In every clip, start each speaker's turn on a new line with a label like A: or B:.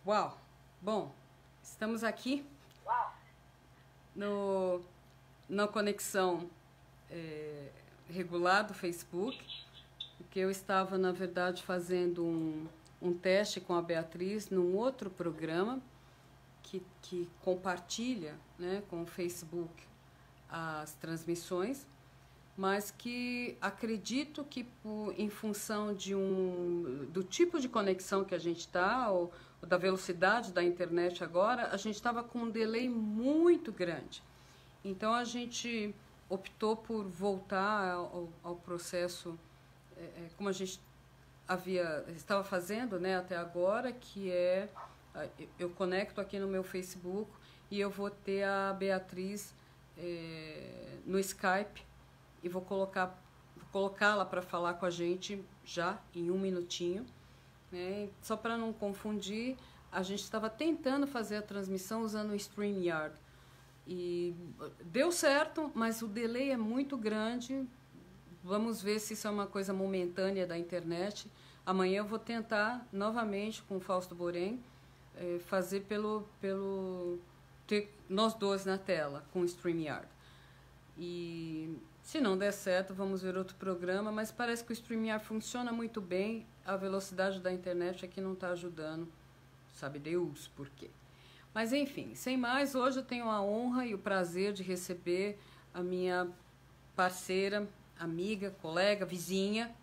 A: Uau! Bom, estamos aqui na conexão regular do Facebook, porque eu estava, na verdade, fazendo um teste com a Beatriz num outro programa que compartilha, né, com o Facebook as transmissões, mas que acredito que em função do tipo de conexão que a gente está, ou da velocidade da internet agora, a gente estava com um delay muito grande. Então a gente optou por voltar ao processo como a gente estava fazendo, né, até agora, que eu conecto aqui no meu Facebook e eu vou ter a Beatriz no Skype e vou colocá-la para falar com a gente já em 1 minutinho, né? Só para não confundir, a gente estava tentando fazer a transmissão usando o StreamYard e deu certo, mas o delay é muito grande. Vamos ver se isso é uma coisa momentânea da internet. Amanhã eu vou tentar novamente com o Fausto Borém fazer ter nós dois na tela com o StreamYard. E se não der certo, vamos ver outro programa, mas parece que o StreamYard funciona muito bem. A velocidade da internet aqui não está ajudando, sabe Deus por quê. Mas enfim, sem mais, hoje eu tenho a honra e o prazer de receber a minha parceira, amiga, colega, vizinha,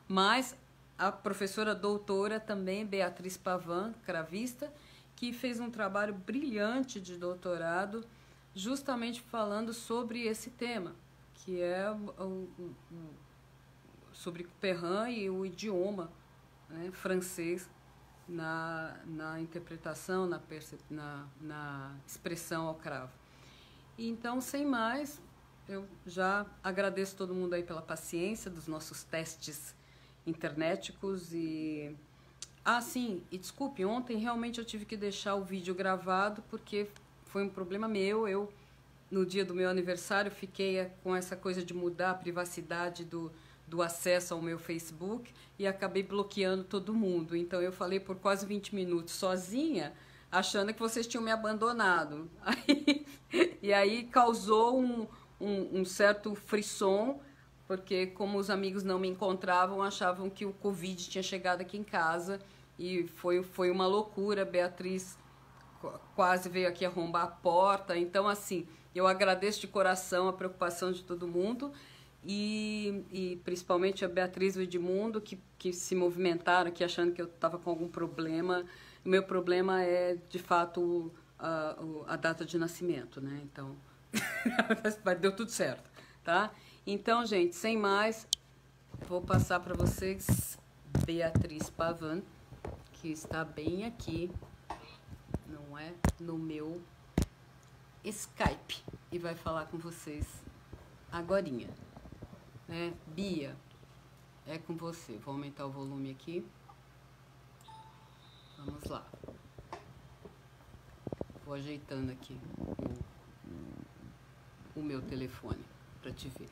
A: mas a professora doutora também, Beatriz Pavan, cravista, que fez um trabalho brilhante de doutorado justamente falando sobre esse tema, que é sobre Perrin e o idioma, né, francês na interpretação, na expressão ao cravo. Então, sem mais, eu já agradeço todo mundo aí pela paciência dos nossos testes internéticos e... Ah, sim, e desculpe, ontem realmente eu tive que deixar o vídeo gravado porque foi um problema meu. Eu, no dia do meu aniversário, fiquei com essa coisa de mudar a privacidade do acesso ao meu Facebook e acabei bloqueando todo mundo. Então eu falei por quase 20 minutos sozinha, achando que vocês tinham me abandonado. E aí causou um certo frisson, porque como os amigos não me encontravam, achavam que o Covid tinha chegado aqui em casa e foi uma loucura. Beatriz quase veio aqui arrombar a porta. Então, assim, eu agradeço de coração a preocupação de todo mundo e principalmente a Beatriz e o Edmundo, que se movimentaram aqui achando que eu estava com algum problema. O meu problema é, de fato, a data de nascimento, né? Então, deu tudo certo, tá? Então, gente, sem mais, vou passar para vocês Beatriz Pavan, que está bem aqui, não é? No meu Skype e vai falar com vocês agorinha, né? Bia, é com você. Vou aumentar o volume aqui. Vamos lá. Vou ajeitando aqui o meu telefone para te ver.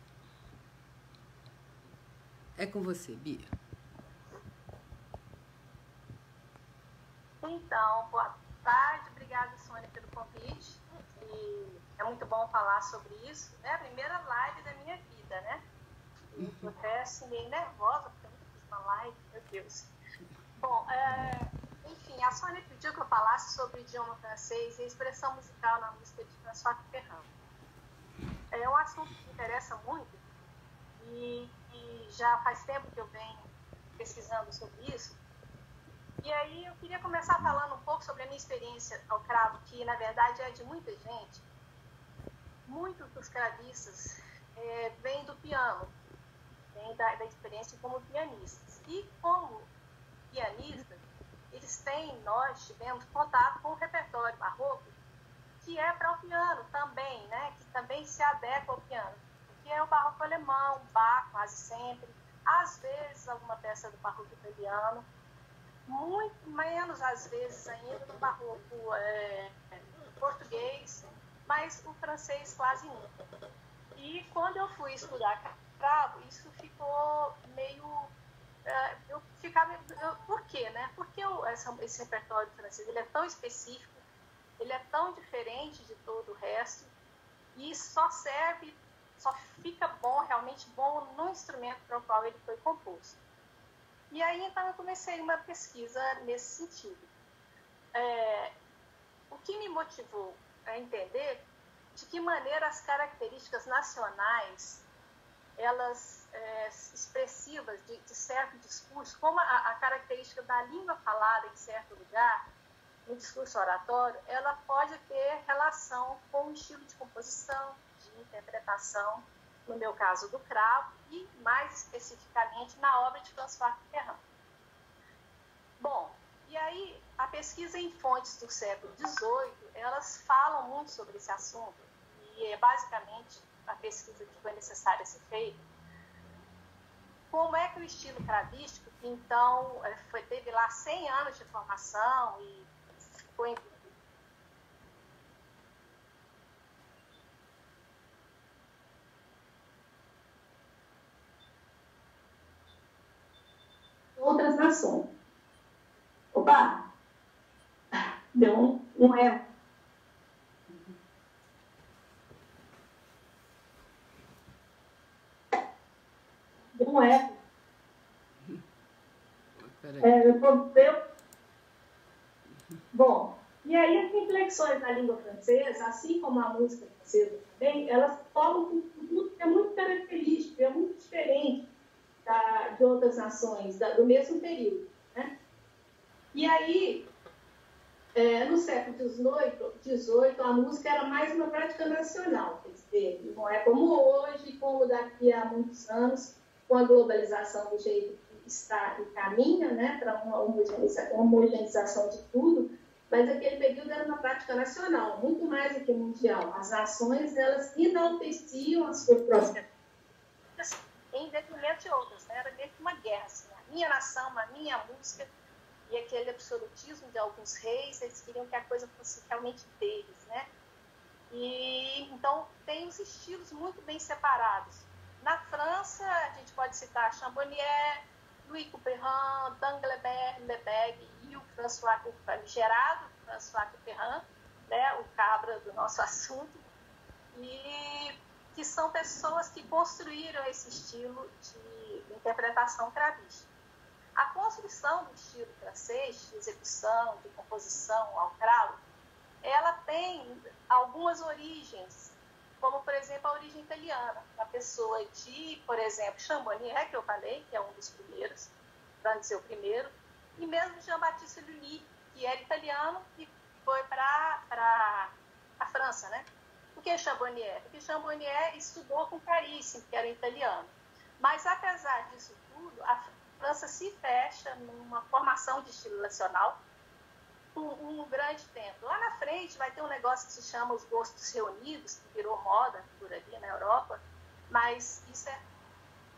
A: É com você, Bia.
B: Então, boa tarde, obrigada, Sônia, pelo convite. E é muito bom falar sobre isso. É a primeira live da minha vida, né? E tô até assim, meio nervosa, porque eu nunca fiz uma live, meu Deus. Bom, enfim, a Sônia pediu que eu falasse sobre o idioma francês e a expressão musical na música de François Perrin. É um assunto que me interessa muito e já faz tempo que eu venho pesquisando sobre isso. E aí eu queria começar falando um pouco sobre a minha experiência ao cravo, que na verdade é de muita gente. Muitos dos cravistas vêm do piano, vêm da experiência como pianistas. E como pianistas, nós tivemos contato com o repertório barroco, que é para o piano também, né? Que também se adequa ao piano, que é o barroco alemão, Bach, quase sempre, às vezes alguma peça do barroco italiano, muito menos às vezes ainda no barroco português, mas o francês quase nunca. E quando eu fui estudar cravo, isso ficou meio eu ficava... por quê, né? Por que esse repertório francês ele é tão específico, ele é tão diferente de todo o resto e só fica bom, realmente bom, no instrumento para o qual ele foi composto. E aí, então, eu comecei uma pesquisa nesse sentido. O que me motivou a entender de que maneira as características nacionais, elas expressivas de certo discurso, como a característica da língua falada em certo lugar, no discurso oratório, ela pode ter relação com o estilo de composição, de interpretação, no meu caso do cravo, e mais especificamente na obra de François Couperin. Bom, e aí a pesquisa em fontes do século XVIII, elas falam muito sobre esse assunto, e é basicamente a pesquisa que foi necessária ser feita. Como é que o estilo cravístico, que então teve lá 100 anos de formação e ficou em outras nações. Opa! Deu um erro. Deu um erro. Bom, e aí as inflexões da língua francesa, assim como a música francesa também, elas tomam um tudo que é muito característico, é muito diferente de outras nações do mesmo período, né? E aí, no século XVIII, a música era mais uma prática nacional, quer dizer, não é como hoje, como daqui a muitos anos, com a globalização do jeito que está e caminha, né, para uma homogeneização de tudo, mas aquele período era uma prática nacional, muito mais do que mundial. As nações, elas enalteciam as suas próprias em detrimento de outras, né? Era meio que uma guerra, assim, a minha nação, a minha música, e aquele absolutismo de alguns reis, eles queriam que a coisa fosse realmente deles, né? E então tem os estilos muito bem separados. Na França, a gente pode citar Chambonnier, Louis Couperin, Danglebert, Lebègue e o François Couperin, gerado François Couperin, né, o cabra do nosso assunto, e que são pessoas que construíram esse estilo de interpretação cravística. A construção do estilo francês, de execução, de composição ao cravo, ela tem algumas origens, como, por exemplo, a origem italiana, a pessoa de, por exemplo, Chambonnier, que eu falei, que é um dos primeiros, para não dizer o primeiro, e mesmo Jean-Baptiste Lully, que era italiano e foi para a França, né? Por que Chambonnier? Porque Chambonnier estudou com Carissimo, que era italiano. Mas, apesar disso tudo, a França se fecha numa formação de estilo nacional por um grande tempo. Lá na frente vai ter um negócio que se chama os gostos reunidos, que virou moda por ali na Europa, mas isso é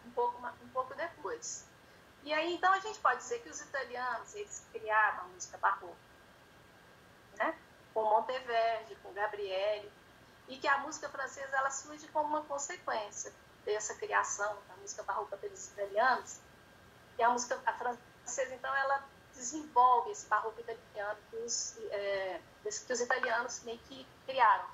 B: um pouco depois. E aí, então, a gente pode dizer que os italianos, eles criaram a música barroca, né? Com Monteverdi, com Gabriele, e que a música francesa ela surge como uma consequência dessa criação da música barroca pelos italianos. E a francesa, então, ela desenvolve esse barroco italiano que os italianos meio que criaram.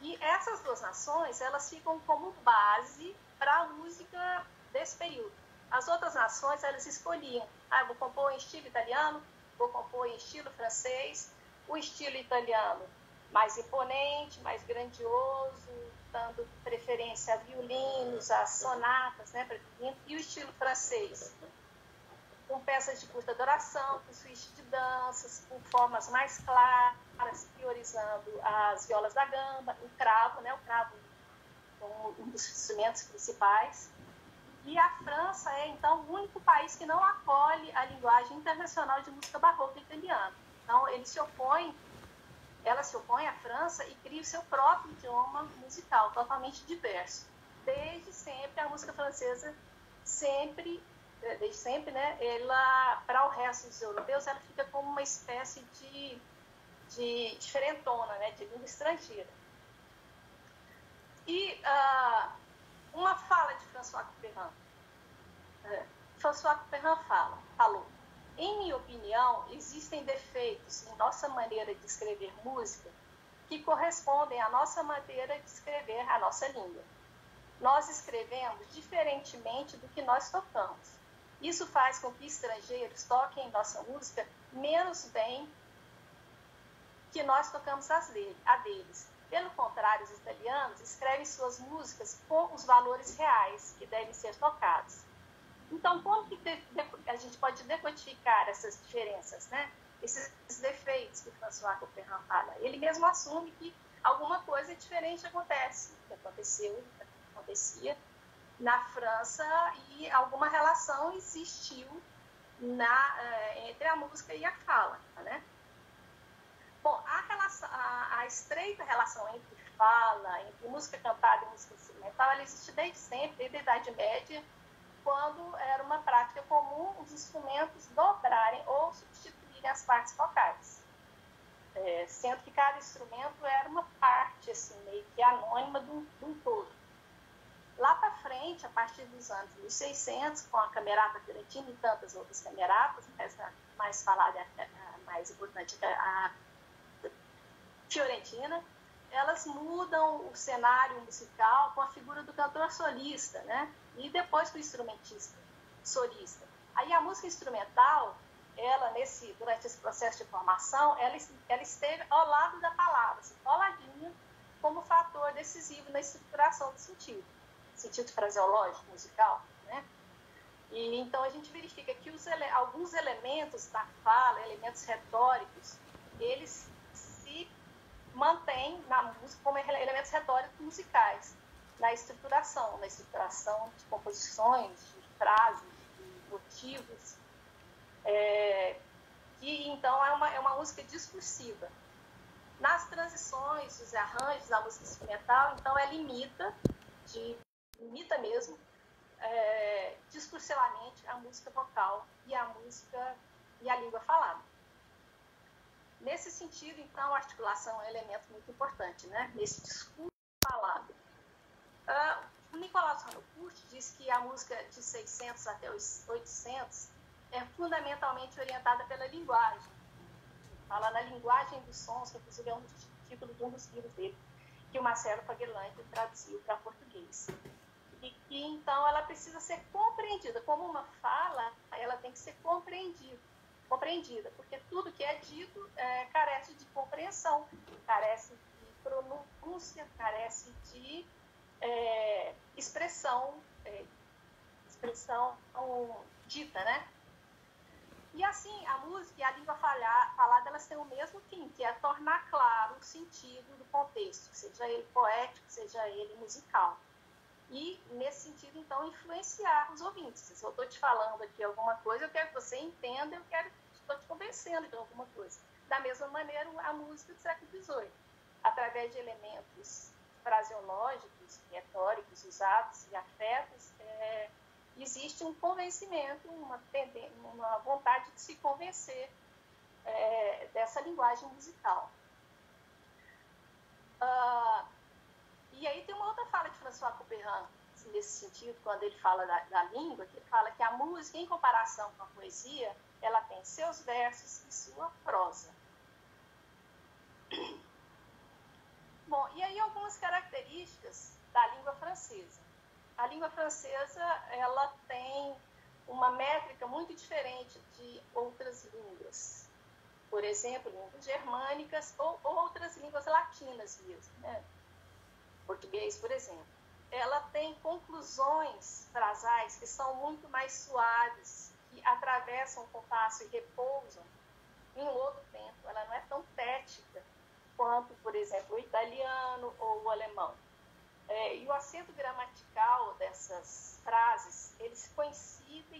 B: E essas duas nações, elas ficam como base para a música desse período. As outras nações, elas escolhiam, vou compor em estilo italiano, vou compor em estilo francês, o estilo italiano mais imponente, mais grandioso, dando preferência a violinos, a sonatas, né, e o estilo francês, com peças de curta duração, com suíte de danças, com formas mais claras, priorizando as violas da gamba, o cravo, né, o cravo como um dos instrumentos principais. E a França é, então, o único país que não acolhe a linguagem internacional de música barroca italiana. Então, ela se opõe à França e cria o seu próprio idioma musical, totalmente diverso. Desde sempre, a música francesa, desde sempre, né, ela, para o resto dos europeus, ela fica como uma espécie de diferentona, né, de língua estrangeira. E uma fala de François Couperin. François Couperin falou: em minha opinião, existem defeitos em nossa maneira de escrever música que correspondem à nossa maneira de escrever a nossa língua. Nós escrevemos diferentemente do que nós tocamos. Isso faz com que estrangeiros toquem nossa música menos bem que nós tocamos a deles. Pelo contrário, os italianos escrevem suas músicas com os valores reais que devem ser tocados. Então, como que a gente pode decodificar essas diferenças, né? Esses defeitos que o François Couperin fala? Ele mesmo assume que alguma coisa diferente acontecia na França e alguma relação existiu entre a música e a fala, né? Bom, a estreita relação entre fala, entre música cantada e música instrumental, ela existe desde sempre, desde a Idade Média, quando era uma prática comum os instrumentos dobrarem ou substituírem as partes vocais. Sendo que cada instrumento era uma parte, assim, meio que anônima de um todo. Lá para frente, a partir dos anos 1600, com a Camerata Fiorentina e tantas outras cameratas, essa mais falada, a mais importante, a Fiorentina, elas mudam o cenário musical com a figura do cantor solista, né? E depois do instrumentista solista. Aí a música instrumental, ela durante esse processo de formação, ela esteve ao lado da palavra, assim, coladinha, como fator decisivo na estruturação do sentido fraseológico, musical, né? E então a gente verifica que alguns elementos da fala, elementos retóricos, eles se mantêm na música como elementos retóricos musicais, na estruturação de composições, de frases, de motivos, que então é uma música discursiva. Nas transições, os arranjos da música instrumental, então ela imita mesmo, discursivamente, a música vocal e a língua falada. Nesse sentido, então, a articulação é um elemento muito importante, né? Nesse discurso falado. O Nicolas Hannecourt diz que a música de 600 até os 800 é fundamentalmente orientada pela linguagem. Fala na linguagem dos sons, que inclusive é um dos títulos de um dos livros dele, que o Marcelo Paguelante traduziu para português. E que, então, ela precisa ser compreendida. Como uma fala, ela tem que ser compreendida, porque tudo que é dito carece de compreensão, carece de pronúncia, carece de expressão dita, né? E assim, a música e a língua falada, elas têm o mesmo fim, que é tornar claro o sentido do contexto, seja ele poético, seja ele musical. E, nesse sentido, então, influenciar os ouvintes. Se eu estou te falando aqui alguma coisa, eu quero que você entenda, estou te convencendo de alguma coisa. Da mesma maneira, a música do século XVIII, através de elementos fraseológicos, retóricos, usados e afetos, existe um convencimento, uma vontade de se convencer dessa linguagem musical. E aí tem uma outra fala de François Couperin, nesse sentido, quando ele fala da língua, que ele fala que a música, em comparação com a poesia, ela tem seus versos e sua prosa. Bom, e aí algumas características da língua francesa. A língua francesa, ela tem uma métrica muito diferente de outras línguas. Por exemplo, línguas germânicas ou outras línguas latinas mesmo, né? Português, por exemplo. Ela tem conclusões frasais que são muito mais suaves, que atravessam o compasso e repousam em um outro tempo. Ela não é tão tética quanto, por exemplo, o italiano ou o alemão. E o acento gramatical dessas frases, eles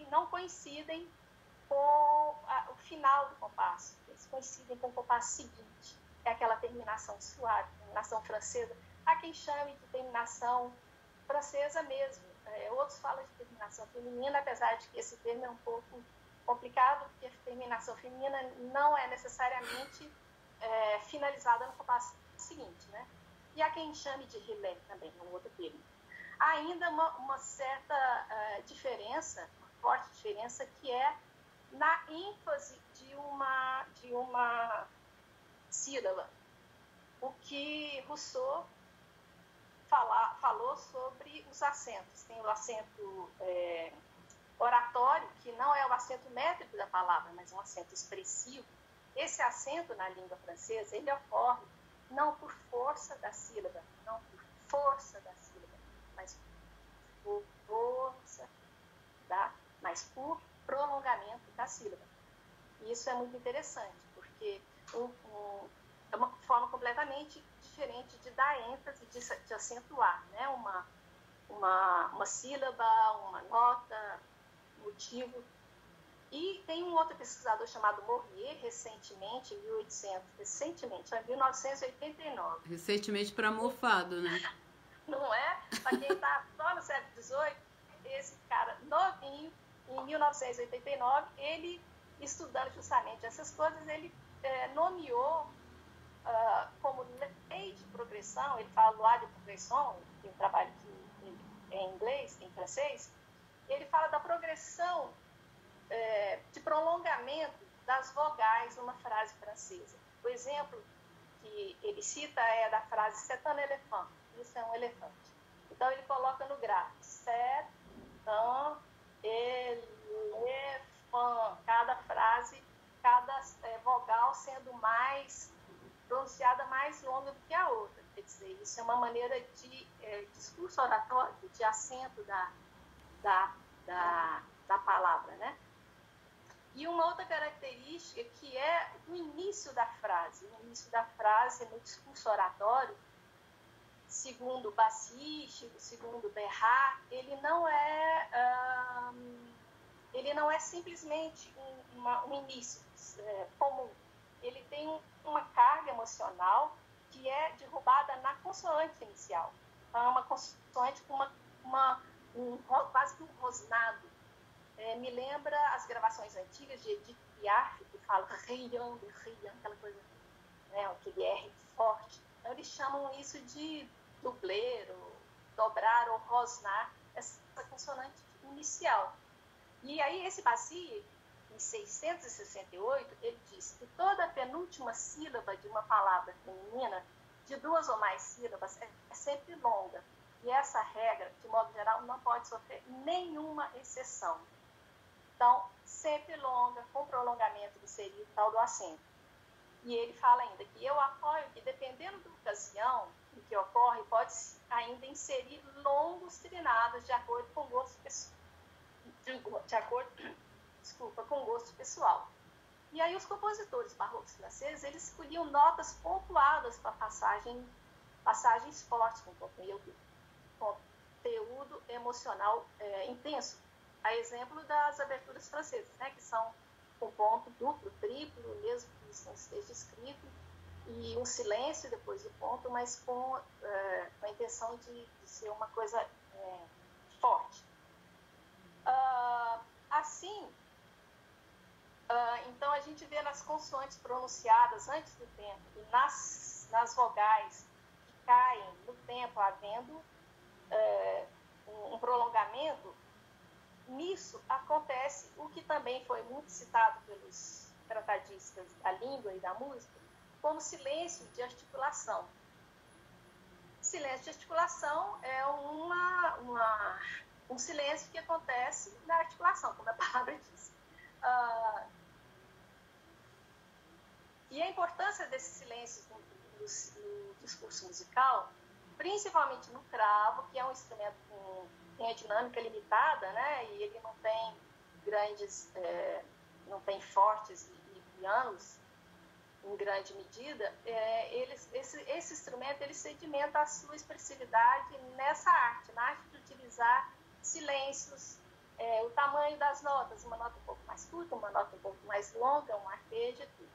B: não coincidem com o final do compasso. Eles coincidem com o compasso seguinte. É aquela terminação suave, terminação francesa. Há quem chame de terminação francesa mesmo. Outros falam de terminação feminina, apesar de que esse termo é um pouco complicado, porque a terminação feminina não é necessariamente finalizada no compasso seguinte, né? E há quem chame de relé também, um outro termo. Há ainda uma certa diferença, uma forte diferença que é na ênfase de uma sílaba. O que Rousseau falou sobre os acentos. Tem o acento oratório, que não é o acento métrico da palavra, mas um acento expressivo. Esse acento na língua francesa, ele ocorre não por força da sílaba, mas por prolongamento da sílaba. E isso é muito interessante, porque é uma forma completamente diferente de dar ênfase, de acentuar, né? uma sílaba, uma nota, motivo. E tem um outro pesquisador chamado Mourier, recentemente, em 1989.
A: Recentemente para mofado, né?
B: Não é? Para quem está só no século XVIII, esse cara novinho, em 1989, ele, estudando justamente essas coisas, ele nomeou como lei de progressão, ele fala loi de progression, tem um trabalho em inglês, em francês, ele fala da progressão de prolongamento das vogais numa frase francesa. O exemplo que ele cita é da frase c'est un éléphant, isso é um elefante. Então ele coloca no gráfico c'est un éléphant, cada frase, cada vogal sendo mais pronunciada mais longa do que a outra. Quer dizer, isso é uma maneira de discurso oratório, de acento da palavra, né? E uma outra característica que é o início da frase. O início da frase no discurso oratório, segundo Bassi, segundo Bernard, ele não é simplesmente um início comum. Ele tem uma carga emocional que é derrubada na consoante inicial. Então, é uma consoante com quase que um rosnado. Me lembra as gravações antigas de Edith Piaf, que fala rian, aquela coisa, né, aquele R forte. Então, eles chamam isso de dubler, ou dobrar, ou rosnar, essa consonante inicial. E aí, esse Bassi, em 668, ele diz que toda a penúltima sílaba de uma palavra feminina, de 2 ou mais sílabas, é sempre longa. E essa regra, de modo geral, não pode sofrer nenhuma exceção. Então, sempre longa, com prolongamento do serido, tal do acento. E ele fala ainda que eu apoio que, dependendo da ocasião em que ocorre, pode-se ainda inserir longos trinados de acordo com o gosto pessoal. Com gosto pessoal. E aí os compositores barrocos franceses, eles escolhiam notas pontuadas para passagens fortes, com conteúdo emocional intenso. A exemplo das aberturas francesas, né, que são com ponto duplo, triplo, mesmo que isso não esteja escrito, e um silêncio depois do ponto, mas com a intenção de ser uma coisa forte. Assim, então a gente vê nas consoantes pronunciadas antes do tempo e nas vogais que caem no tempo, havendo um prolongamento. Nisso acontece o que também foi muito citado pelos tratadistas da língua e da música, como silêncio de articulação. Silêncio de articulação é um silêncio que acontece na articulação, como a palavra diz. E a importância desses silêncios no discurso musical, principalmente no cravo, que é um instrumento tem a dinâmica limitada, né? E ele não tem não tem fortes e pianos em grande medida. Esse instrumento ele sedimenta a sua expressividade nessa arte, na arte de utilizar silêncios, o tamanho das notas, uma nota um pouco mais curta, uma nota um pouco mais longa, um arpejo e tudo.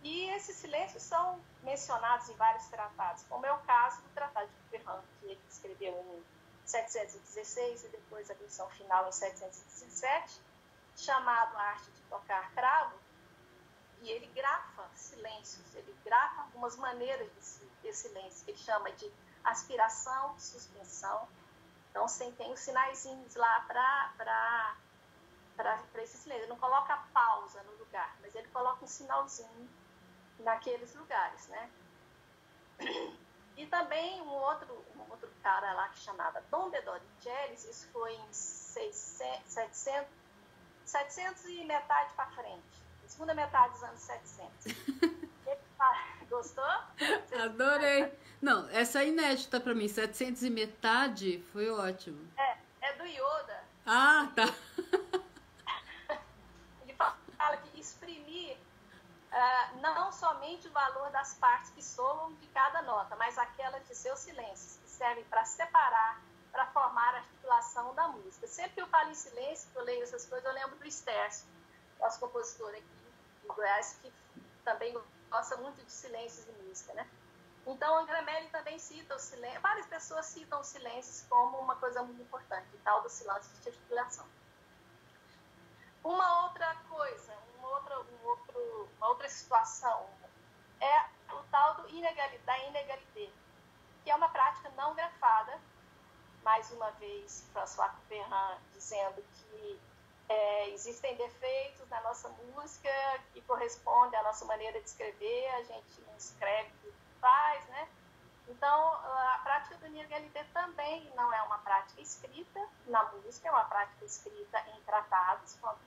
B: E esses silêncios são mencionados em vários tratados, como é o caso do Tratado de Couperin, que ele escreveu em 716 e depois a versão final em 717, chamado A Arte de Tocar Cravo, e ele grafa silêncios, ele grafa algumas maneiras de silêncio, que ele chama de aspiração, suspensão. Então, tem os sinaizinhos lá para para esse silêncio. Ele não coloca pausa no lugar, mas ele coloca um sinalzinho naqueles lugares, né? E também um outro cara lá que chamava Dom Doricelli, isso foi em 700 e metade para frente, segunda metade dos anos 700. Gostou?
A: Adorei. Não, essa é inédita para mim, 700 e metade, foi ótimo.
B: É do Yoda.
A: Ah, tá.
B: Ele fala que exprimir não somente o valor das partes que soam de cada nota, mas aquelas de seus silêncios, que servem para separar, para formar a articulação da música. Sempre que eu falo em silêncio, que eu leio essas coisas, eu lembro do Stércio, nosso compositor aqui do Goiás, que também gosta muito de silêncios de música, né? Então, a Grammelli também cita o silêncio, várias pessoas citam os silêncios como uma coisa muito importante, o tal do silêncio de articulação. Uma outra coisa, uma outra situação é o tal da inégalité, que é uma prática não grafada, mais uma vez, François Couperin dizendo que existem defeitos na nossa música que correspondem à nossa maneira de escrever, a gente não escreve o que faz, né? Então, a prática do inégalité também não é uma prática escrita na música, é uma prática escrita em tratados, como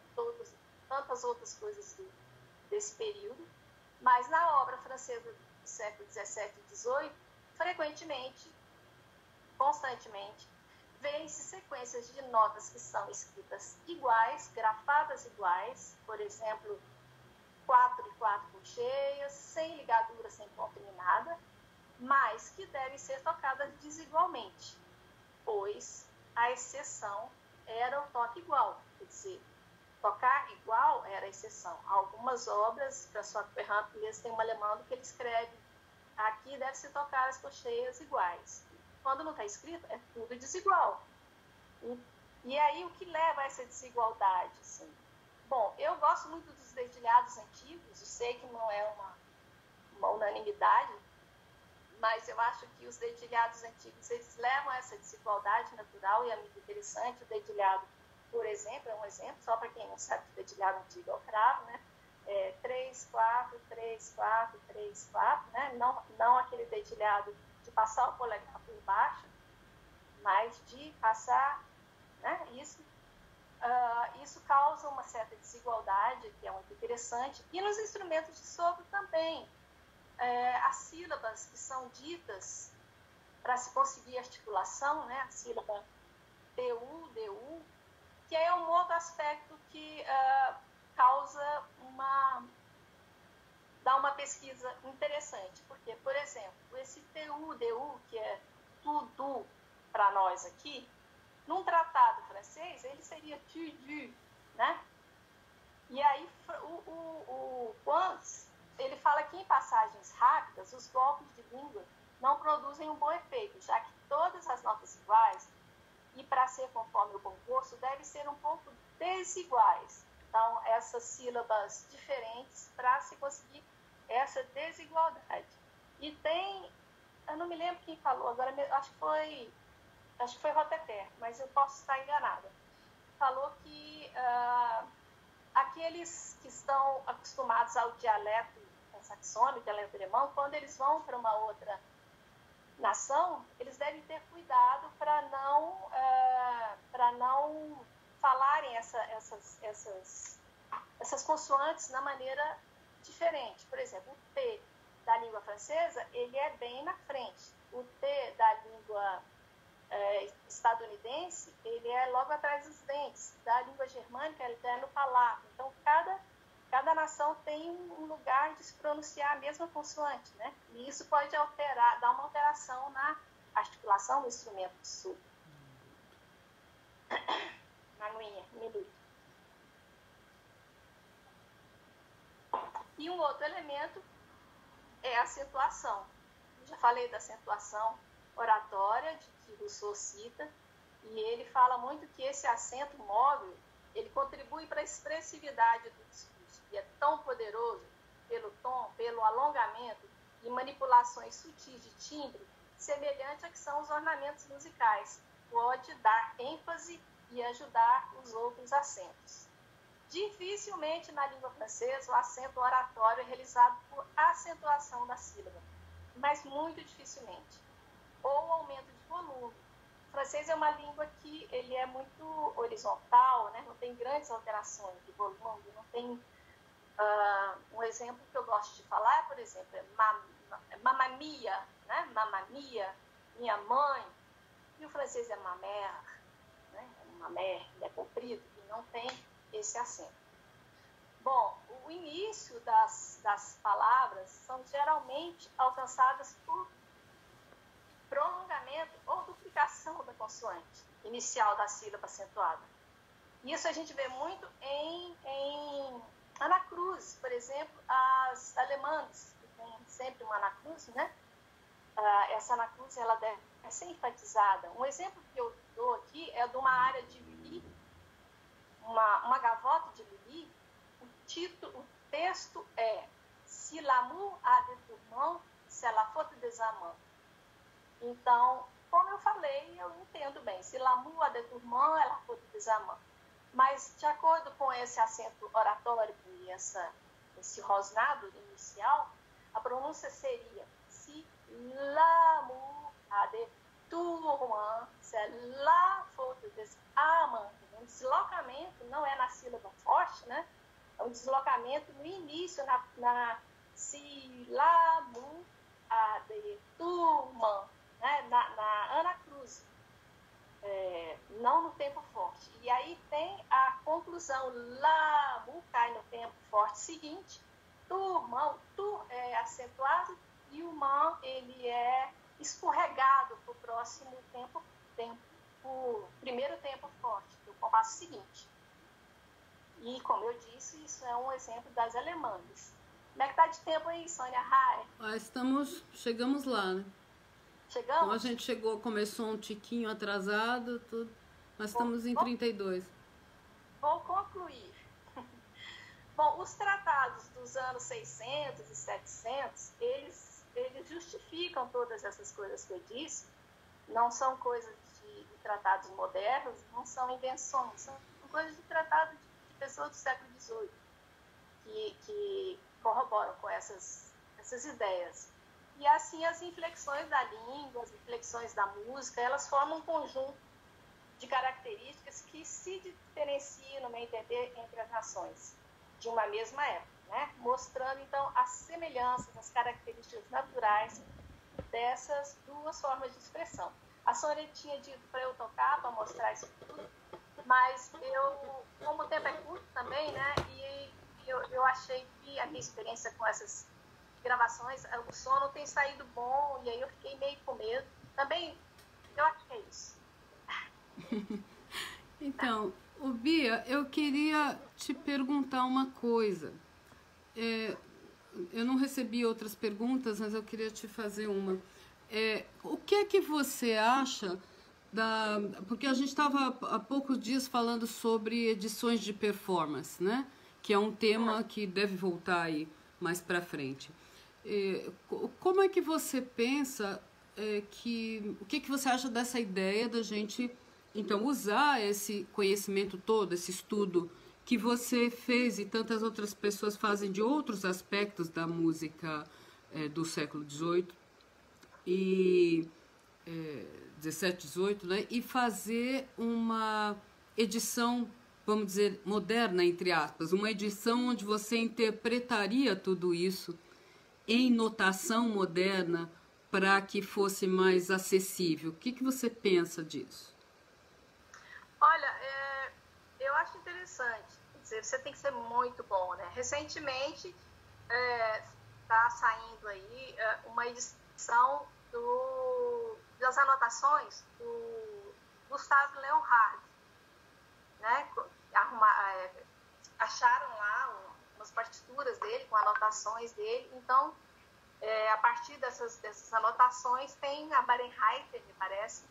B: tantas outras coisas desse período, mas na obra francesa do século XVII e XVIII, frequentemente, constantemente, vê-se sequências de notas que são escritas iguais, grafadas iguais, por exemplo, 4 e 4 colcheias, sem ligadura, sem ponto nem nada, mas que devem ser tocadas desigualmente, pois a exceção era o toque igual, quer dizer, tocar igual era a exceção. Algumas obras, François Couperin mesmo tem um alemão que ele escreve, aqui deve-se tocar as colcheias iguais. Quando não está escrito, é tudo desigual. E aí, o que leva a essa desigualdade? Assim? Bom, eu gosto muito dos dedilhados antigos, eu sei que não é uma unanimidade, mas eu acho que os dedilhados antigos, eles levam a essa desigualdade natural e é muito interessante. O dedilhado, por exemplo, é um exemplo, só para quem não sabe que o dedilhado antigo é o cravo, né? 3, 4, 3, 4, 3, 4, né? Não aquele dedilhado de passar o polegar por baixo, mas de passar, né? Isso causa uma certa desigualdade, que é muito interessante. E nos instrumentos de sopro também, as sílabas que são ditas para se conseguir articulação, né? A sílaba TU, DU, que é um outro aspecto que causa dá uma pesquisa interessante, porque, por exemplo, esse TU, DU, que é tudo para nós aqui, num tratado francês, ele seria tu, du, né? E aí, o Quantz, ele fala que em passagens rápidas, os golpes de língua não produzem um bom efeito, já que todas as notas iguais, e para ser conforme o bom gosto, devem ser um pouco desiguais. Então, essas sílabas diferentes para se conseguir essa desigualdade. E tem, eu não me lembro quem falou, agora acho que foi Roteter, mas eu posso estar enganada. Falou que aqueles que estão acostumados ao dialeto saxônico, dialeto alemão, quando eles vão para uma outra nação, eles devem ter cuidado para não falarem essas consoantes na maneira diferente. Por exemplo, o T da língua francesa, ele é bem na frente. O T da língua estadunidense, ele é logo atrás dos dentes. Da língua germânica, ele é no palato. Então, cada nação tem um lugar de se pronunciar a mesma consoante, né? E isso pode dar uma alteração na articulação do instrumento de sopro. Manuinha, um minuto. E um outro elemento é a acentuação. Eu já falei da acentuação oratória, que Rousseau cita, e ele fala muito que esse acento móvel, ele contribui para a expressividade do discurso, e é tão poderoso pelo tom, pelo alongamento e manipulações sutis de timbre, semelhante a que são os ornamentos musicais, pode dar ênfase e ajudar os outros acentos. Dificilmente na língua francesa o acento oratório é realizado por acentuação da sílaba, mas muito dificilmente, ou aumento de volume. O francês é uma língua que ele é muito horizontal, né? Não tem grandes alterações de volume, não tem... um exemplo que eu gosto de falar, por exemplo, é mamma mia, né? Mamma mia, minha mãe, e o francês é ma mère, né? Ma mère, ele é comprido e não tem esse acento. Bom, o início das palavras são geralmente alcançadas por prolongamento ou duplicação da consoante inicial da sílaba acentuada. Isso a gente vê muito em anacruzes, por exemplo, as alemãs, que tem sempre uma anacruse, né? Essa anacruse ela deve ser enfatizada. Um exemplo que eu dou aqui é de uma área de Lully, uma gavotte de Lully. O texto é "Si l'amour a des tourments, c'est la faute des amants". Então, como eu falei, eu entendo bem. "Si l'amour a des tourments, é la faute des amants". Mas, de acordo com esse acento oratório e esse rosnado inicial, a pronúncia seria "Si l'amour a des tourments, c'est la faute des amants". O deslocamento não é na sílaba forte, né? É um deslocamento no início, na "Si l'amour a des tourments", né? na anacruse. Não no tempo forte. E aí tem a conclusão, l'amour cai no tempo forte seguinte, tourment, tour é acentuado e o man ele é escorregado para o próximo tempo, o primeiro tempo forte, do compasso seguinte. E, como eu disse, isso é um exemplo das alemãs. Como é que tá de tempo aí, Sônia Rai?
A: Chegamos lá, né?
B: Chegamos?
A: Então a gente começou um tiquinho atrasado, tudo, mas estamos em 32.
B: Vou concluir. Bom, os tratados dos anos 600 e 700, eles justificam todas essas coisas que eu disse. Não são coisas de tratados modernos, não são invenções, são coisas de tratados de pessoas do século XVIII que corroboram com essas ideias. E assim as inflexões da língua, as inflexões da música, elas formam um conjunto de características que se diferenciam, no meu entender, entre as nações de uma mesma época, né? Mostrando então as semelhanças, as características naturais dessas duas formas de expressão. A Sônia tinha dito para eu tocar, para mostrar isso tudo, mas como o tempo é curto também, né? E eu achei que a minha experiência com essas gravações, o som não tem saído bom, e aí eu fiquei meio com medo. Também, eu acho que é isso.
A: Então, Bia, eu queria te perguntar uma coisa. Eu não recebi outras perguntas, mas eu queria te fazer uma. O que é que você acha porque a gente estava há poucos dias falando sobre edições de performance, né? Que é um tema que deve voltar aí mais para frente. Como é que você pensa o que você acha dessa ideia da gente então usar esse conhecimento todo, esse estudo que você fez e tantas outras pessoas fazem de outros aspectos da música do século XVIII e 17, 18, né? E fazer uma edição, vamos dizer, moderna, entre aspas, uma edição onde você interpretaria tudo isso em notação moderna para que fosse mais acessível. O que você pensa disso?
B: Olha, eu acho interessante. Quer dizer, você tem que ser muito bom, né? Recentemente está saindo aí uma edição das anotações do Gustave Leonhard, né? Acharam lá umas partituras dele, com anotações dele. Então, a partir dessas anotações, tem a Barenreiter, me parece,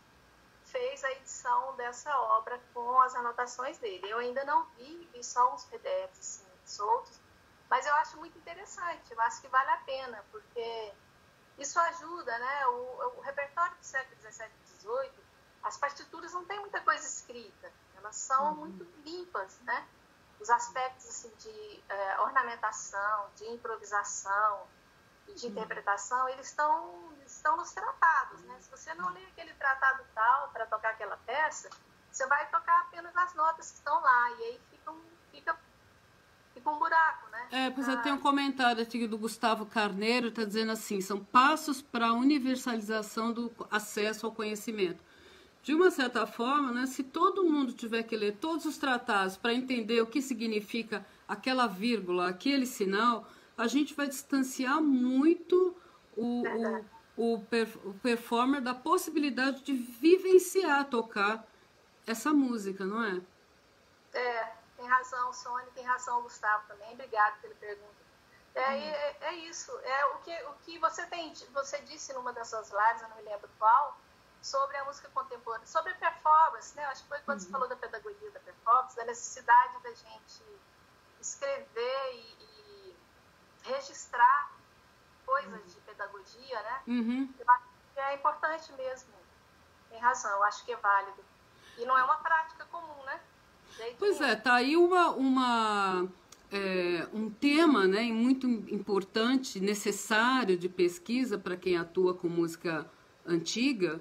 B: fez a edição dessa obra com as anotações dele. Eu ainda não vi só uns PDFs assim, soltos, mas eu acho muito interessante, eu acho que vale a pena, porque isso ajuda, né? O repertório do século XVII e XVIII, as partituras não tem muita coisa escrita, elas são muito limpas, né? os aspectos assim, de ornamentação, de improvisação e de interpretação, eles estão nos tratados, né? Se você não lê aquele tratado tal para tocar aquela peça, você vai tocar apenas as notas que estão lá, e aí fica um buraco, né?
A: Pois tem um comentário aqui do Gustavo Carneiro, está dizendo assim, são passos para a universalização do acesso ao conhecimento. De uma certa forma, né, se todo mundo tiver que ler todos os tratados para entender o que significa aquela vírgula, aquele sinal, a gente vai distanciar muito o performer da possibilidade de vivenciar, tocar essa música, não é?
B: Tem razão, Sônia, tem razão, Gustavo, também. Obrigado pela pergunta. É isso. O que você disse numa das suas lives, eu não me lembro qual, sobre a música contemporânea, sobre a performance, né? Acho que foi quando você falou da pedagogia da performance, da necessidade da gente escrever e registrar coisas de pedagogia, né? Eu acho que é importante mesmo. Tem razão, eu acho que é válido. E não é uma prática comum, né? Pois
A: tá aí um tema, né, muito importante, necessário de pesquisa para quem atua com música antiga,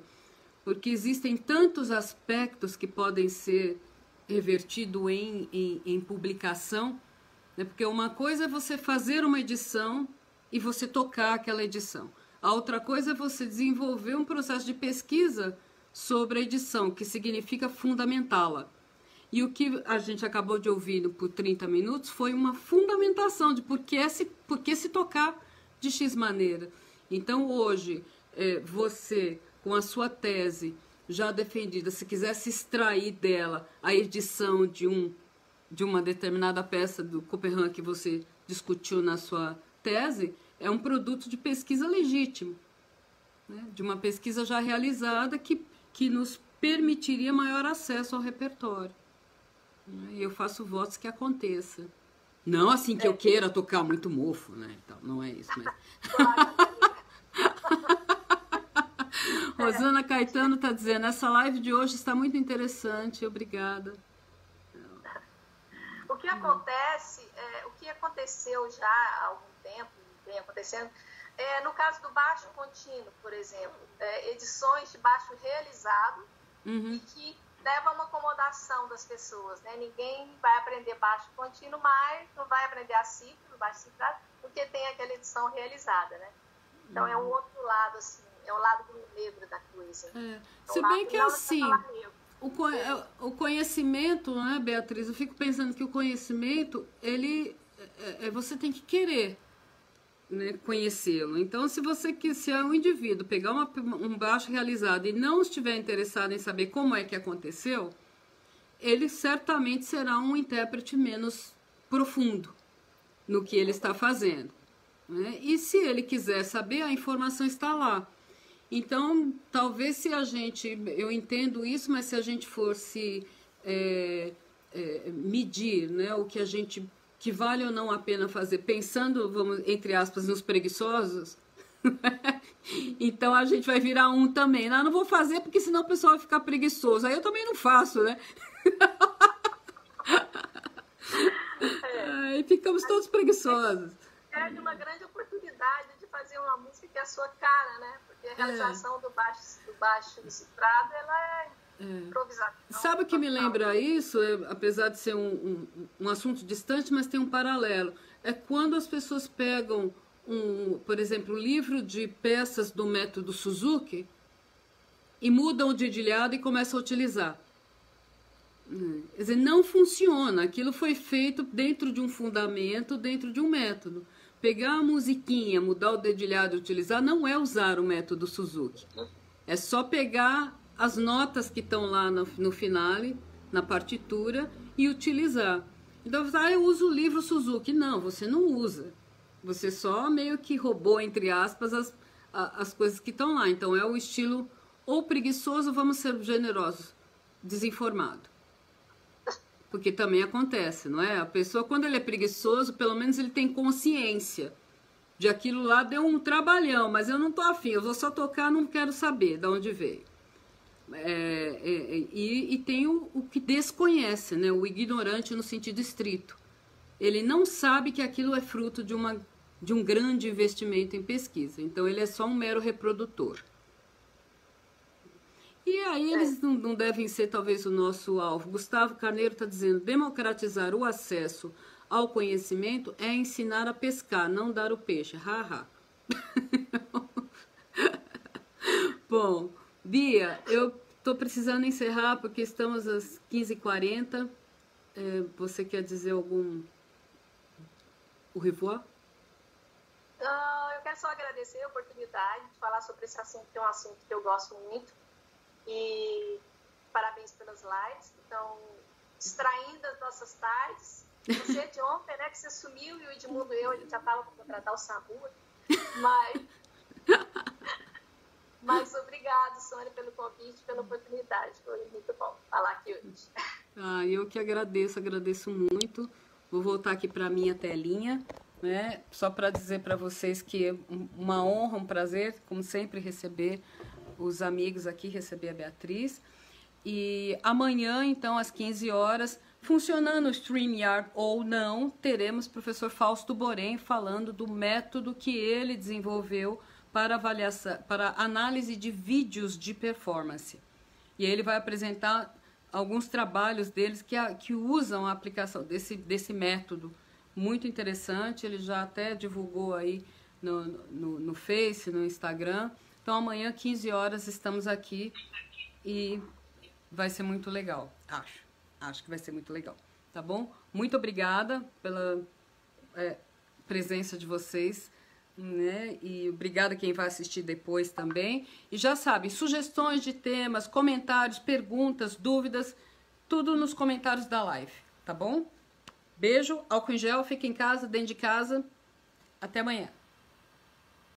A: porque existem tantos aspectos que podem ser revertidos em publicação, né? Porque uma coisa é você fazer uma edição e você tocar aquela edição. A outra coisa é você desenvolver um processo de pesquisa sobre a edição, que significa fundamentá-la. E o que a gente acabou de ouvir por 30 minutos foi uma fundamentação de por que se tocar de X maneira. Então, hoje, você, com a sua tese já defendida, se quisesse extrair dela a edição de uma determinada peça do Couperin que você discutiu na sua tese, é um produto de pesquisa legítimo, né? De uma pesquisa já realizada que nos permitiria maior acesso ao repertório. E eu faço votos que aconteça. Não assim que eu queira tocar muito mofo, né? Então, não é isso, mas... Rosana Caetano está dizendo, essa live de hoje está muito interessante, obrigada.
B: O que acontece, o que aconteceu já há algum tempo, vem acontecendo, no caso do baixo contínuo, por exemplo, edições de baixo realizado e que leva a uma acomodação das pessoas, né? Ninguém vai aprender baixo contínuo, mas não vai aprender a cifra, baixo cifrado, porque tem aquela edição realizada, né? Então é um outro lado, assim, é o lado negro da coisa.
A: Se bem que assim, o conhecimento, né, Beatriz? Eu fico pensando que o conhecimento, você tem que querer, né, conhecê-lo. Então, se é um indivíduo pegar um baixo realizado e não estiver interessado em saber como é que aconteceu, ele certamente será um intérprete menos profundo no que ele está fazendo, né? E se ele quiser saber, a informação está lá. Então, talvez eu entendo isso, mas se a gente fosse medir, né, o que vale ou não a pena fazer, pensando, vamos, entre aspas, nos preguiçosos, então a gente vai virar um também. Não vou fazer porque senão o pessoal vai ficar preguiçoso. Aí eu também não faço, né? Aí ficamos todos preguiçosos.
B: É de uma grande oportunidade de fazer uma música que é a sua cara, né? Porque a realização do baixo cifrado, ela é improvisação.
A: Sabe o que me lembra isso? Apesar de ser um assunto distante, mas tem um paralelo. É quando as pessoas pegam, por exemplo, um livro de peças do método Suzuki e mudam o dedilhado e começam a utilizar. Quer dizer, não funciona. Aquilo foi feito dentro de um fundamento, dentro de um método. Pegar a musiquinha, mudar o dedilhado e utilizar, não é usar o método Suzuki. É só pegar as notas que estão lá no finale, na partitura, e utilizar. Então, eu uso o livro Suzuki. Não, você não usa. Você só meio que roubou, entre aspas, as coisas que estão lá. Então, é o estilo ou preguiçoso, vamos ser generosos, desinformado. Porque também acontece, não é? A pessoa, quando ele é preguiçoso, pelo menos ele tem consciência de aquilo lá, deu um trabalhão, mas eu não tô afim, eu vou só tocar, não quero saber de onde veio. E tem o que desconhece, né? O ignorante no sentido estrito. Ele não sabe que aquilo é fruto de um grande investimento em pesquisa. Então, ele é só um mero reprodutor. E aí eles não devem ser, talvez, o nosso alvo. Gustavo Carneiro está dizendo, democratizar o acesso ao conhecimento é ensinar a pescar, não dar o peixe. Haha. Bom, Bia, eu estou precisando encerrar porque estamos às 15h40. Você quer dizer algum... au revoir?
B: Eu quero só agradecer a oportunidade de falar sobre esse assunto, que é um assunto que eu gosto muito. E parabéns pelas lives que estão distraindo as nossas tardes. Você de ontem, né, que você sumiu, e o Edmundo e eu, a gente já estava para contratar o SAMU. Mas obrigado, Sônia, pelo convite, pela oportunidade. Foi muito bom falar aqui hoje.
A: Eu que agradeço muito. Vou voltar aqui para a minha telinha, né? Só para dizer para vocês que é uma honra, um prazer, como sempre, receber os amigos aqui, receber a Beatriz. E amanhã, então, às 15 horas, funcionando o StreamYard ou não, teremos o professor Fausto Borém falando do método que ele desenvolveu para avaliação, para análise de vídeos de performance. E ele vai apresentar alguns trabalhos deles que usam a aplicação desse método. Muito interessante, ele já até divulgou aí no Face, no Instagram. Então, amanhã, 15 horas, estamos aqui e vai ser muito legal, acho que vai ser muito legal, tá bom? Muito obrigada pela presença de vocês, né? E obrigada quem vai assistir depois também. E já sabe, sugestões de temas, comentários, perguntas, dúvidas, tudo nos comentários da live, tá bom? Beijo, álcool em gel, fica em casa, dentro de casa. Até amanhã.